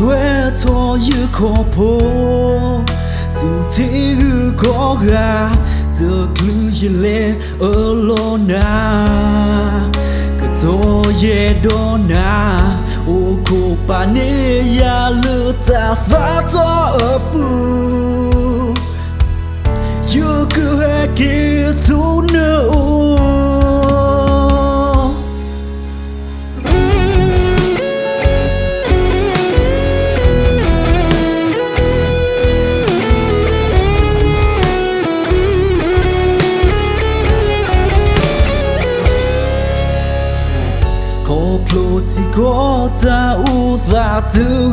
thuê cho như khó phố dù thế có gà giờ cứ chỉ lệ ở lô na cứ to ye do na ô cô bà nê ya lơ ta phát cho ở bù you cứ hệ kia xuống nữa chỉ có ta u ta thứ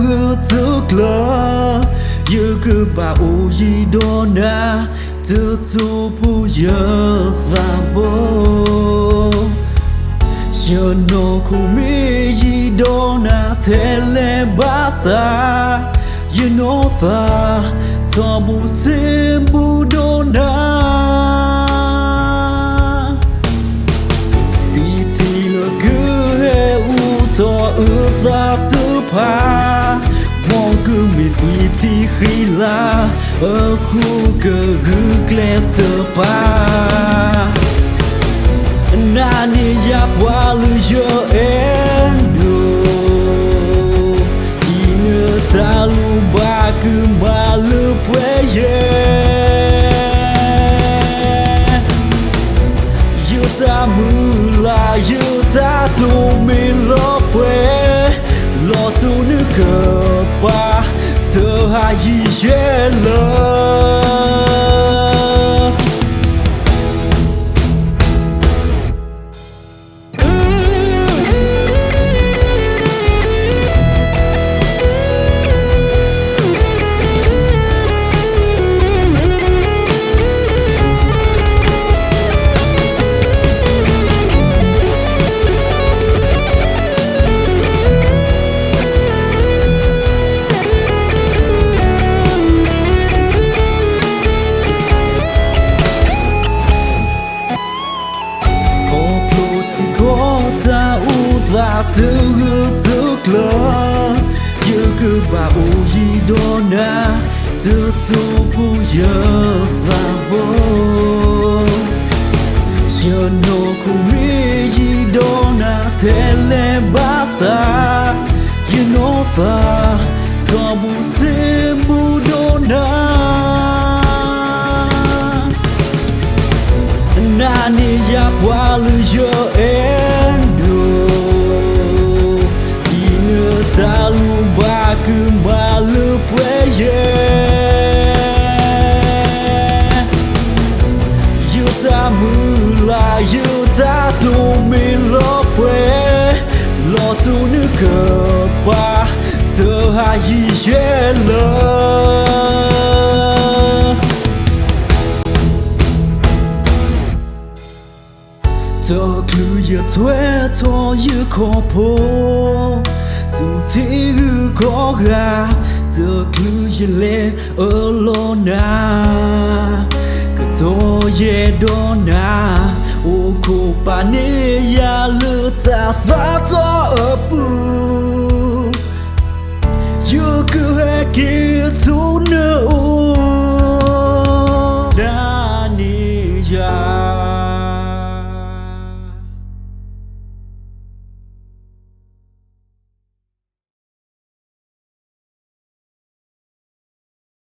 lỡ như cứ bà u gì đó na thứ số bu giờ và bố giờ nó không biết gì đó na thế lẽ bá sa you know fa ta bu xem bu đó na ra thứ pa mong cứ mịt thì khi là ở khu cờ gư kle sơ pa nani ya qua lưu giờ em đồ inơ ta lu ba cứ mà lưu quê yêu ta mưa là yêu ta tu mình lo quê lo tu nữ cờ ba thơ hai gì dễ lỡ thứ lỡ như cứ bà u gì đó na thứ số bu giờ và bố giờ nó không biết gì đó na thế lẽ bá sa you know fa ta bu xem bu đó na nani ya qua lưu giờ em ta lu ba cứ mà lưu quê yêu ta mưa là yêu ta tu mình lo quê lo tu nữ cờ ba thơ hai gì dễ lỡ thơ cứ giờ thuê cho như khó phố dù thế có gà giờ cứ chỉ lệ ở lô na cứ to ye đó na ô cô bà nê ya lơ ta phát cho ở bù you cứ hệ kia xuống nữa đa ni ya